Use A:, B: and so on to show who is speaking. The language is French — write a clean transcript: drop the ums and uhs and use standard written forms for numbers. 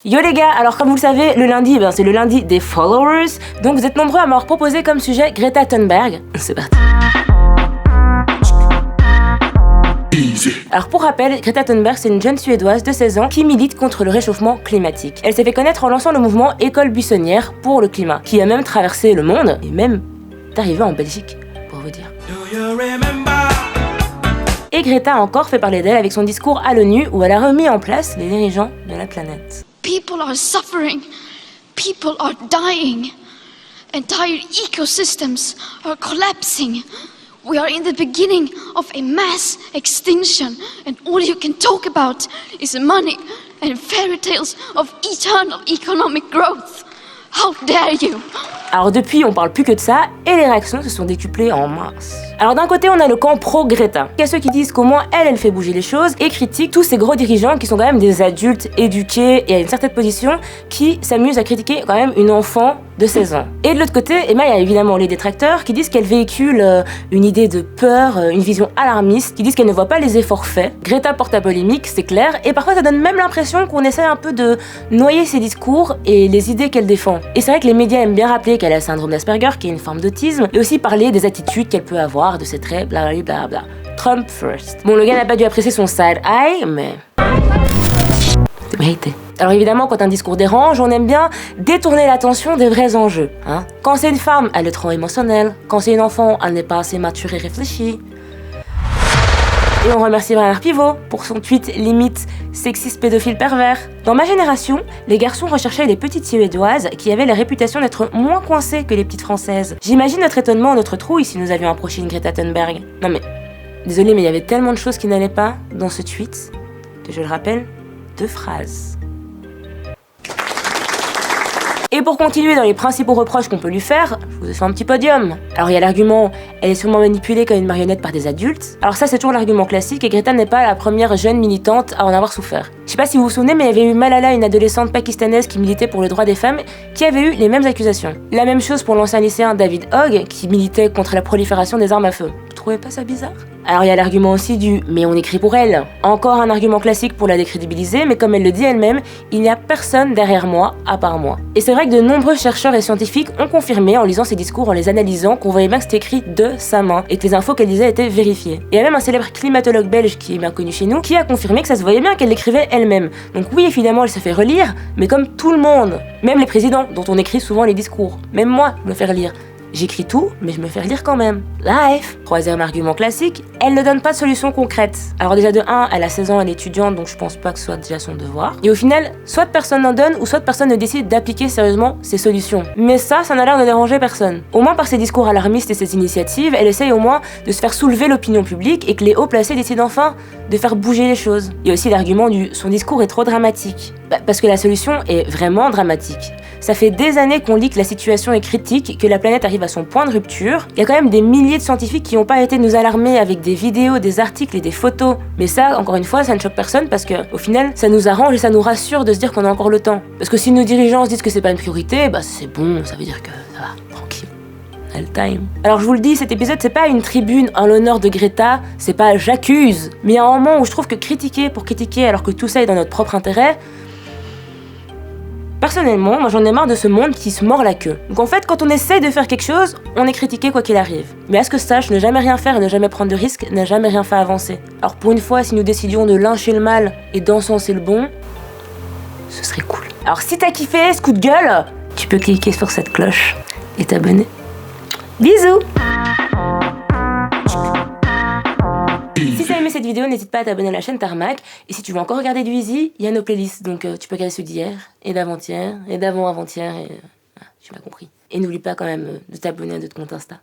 A: Yo les gars, alors comme vous le savez, le lundi, c'est le lundi des followers, donc vous êtes nombreux à m'avoir proposé comme sujet Greta Thunberg. C'est parti. Alors pour rappel, Greta Thunberg c'est une jeune Suédoise de 16 ans qui milite contre le réchauffement climatique. Elle s'est fait connaître en lançant le mouvement École buissonnière pour le climat, qui a même traversé le monde, et même est arrivé en Belgique, pour vous dire. Et Greta a encore fait parler d'elle avec son discours à l'ONU où elle a remis en place les dirigeants de la planète.
B: People are suffering, people are dying, entire ecosystems are collapsing. We are in the beginning of a mass extinction, and all you can talk about is money and fairy tales of eternal economic growth. How dare you?
A: Alors depuis, on parle plus que de ça, et les réactions se sont décuplées en masse. Alors d'un côté, on a le camp pro-Greta. Il y a ceux qui disent qu'au moins elle fait bouger les choses, et critiquent tous ces gros dirigeants qui sont quand même des adultes éduqués et à une certaine position, qui s'amusent à critiquer quand même une enfant de 16 ans. Et de l'autre côté, il y a évidemment les détracteurs qui disent qu'elle véhicule une idée de peur, une vision alarmiste, qui disent qu'elle ne voit pas les efforts faits. Greta porte la polémique, c'est clair, et parfois ça donne même l'impression qu'on essaie un peu de noyer ses discours et les idées qu'elle défend. Et c'est vrai que les médias aiment bien rappeler qu'elle a le syndrome d'Asperger, qui est une forme d'autisme, et aussi parler des attitudes qu'elle peut avoir, de ses traits, blablabla. Trump first. Bon, le gars n'a pas dû apprécier son side eye, mais c'est mérité. Alors évidemment, quand un discours dérange, on aime bien détourner l'attention des vrais enjeux. Quand c'est une femme, elle est trop émotionnelle. Quand c'est une enfant, elle n'est pas assez mature et réfléchie. Et on remercie Bernard Pivot pour son tweet limite sexiste pédophile pervers. Dans ma génération, les garçons recherchaient les petites Suédoises qui avaient la réputation d'être moins coincées que les petites Françaises. J'imagine notre étonnement, notre trouille si nous avions approché une Greta Thunberg. Non mais, désolé, mais il y avait tellement de choses qui n'allaient pas dans ce tweet que je le rappelle, 2 phrases. Et pour continuer dans les principaux reproches qu'on peut lui faire, je vous ai fait un petit podium. Alors il y a l'argument, elle est sûrement manipulée comme une marionnette par des adultes. Alors ça c'est toujours l'argument classique et Greta n'est pas la première jeune militante à en avoir souffert. Je sais pas si vous vous souvenez, mais il y avait eu Malala, une adolescente pakistanaise qui militait pour le droit des femmes, qui avait eu les mêmes accusations. La même chose pour l'ancien lycéen David Hogg, qui militait contre la prolifération des armes à feu. Vous trouvez pas ça bizarre ? Alors il y a l'argument aussi du « mais on écrit pour elle ». Encore un argument classique pour la décrédibiliser, mais comme elle le dit elle-même, il n'y a personne derrière moi à part moi. Et c'est vrai que de nombreux chercheurs et scientifiques ont confirmé en lisant ses discours, en les analysant, qu'on voyait bien que c'était écrit de sa main et que les infos qu'elle disait étaient vérifiées. Et il y a même un célèbre climatologue belge qui est bien connu chez nous, qui a confirmé que ça se voyait bien qu'elle l'écrivait elle-même. Donc oui, évidemment, elle se fait relire, mais comme tout le monde. Même les présidents, dont on écrit souvent les discours. Même moi, je me fais relire. J'écris tout, mais je me fais relire quand même. Life. Troisième argument classique, elle ne donne pas de solution concrète. Alors déjà de 1, elle a 16 ans, elle est étudiante, donc je pense pas que ce soit déjà son devoir. Et au final, soit personne n'en donne, ou soit personne ne décide d'appliquer sérieusement ses solutions. Mais ça n'a l'air de déranger personne. Au moins par ses discours alarmistes et ses initiatives, elle essaye au moins de se faire soulever l'opinion publique et que les hauts placés décident enfin de faire bouger les choses. Il y a aussi l'argument du « son discours est trop dramatique ». Parce que la solution est vraiment dramatique. Ça fait des années qu'on lit que la situation est critique, que la planète arrive à son point de rupture. Il y a quand même des milliers de scientifiques qui n'ont pas été nous alarmer avec des vidéos, des articles et des photos. Mais ça, encore une fois, ça ne choque personne parce que, au final, ça nous arrange et ça nous rassure de se dire qu'on a encore le temps. Parce que si nos dirigeants se disent que c'est pas une priorité, c'est bon, ça veut dire que ça va, tranquille. On a le time. Alors je vous le dis, cet épisode c'est pas une tribune en l'honneur de Greta, c'est pas j'accuse. Mais il y a un moment où je trouve que critiquer pour critiquer alors que tout ça est dans notre propre intérêt, personnellement, moi j'en ai marre de ce monde qui se mord la queue. Donc en fait, quand on essaye de faire quelque chose, on est critiqué quoi qu'il arrive. Mais à ce que je sache, ne jamais rien faire et ne jamais prendre de risques n'a jamais rien fait avancer. Alors pour une fois, si nous décidions de lyncher le mal et d'encenser le bon, ce serait cool. Alors si t'as kiffé ce coup de gueule, tu peux cliquer sur cette cloche et t'abonner. Bisous! Si t'as aimé cette vidéo, n'hésite pas à t'abonner à la chaîne Tarmac. Et si tu veux encore regarder du Easy, il y a nos playlists. Donc tu peux regarder ceux d'hier, et d'avant-hier, et d'avant-avant-hier, et... tu m'as compris. Et n'oublie pas quand même de t'abonner à notre compte Insta.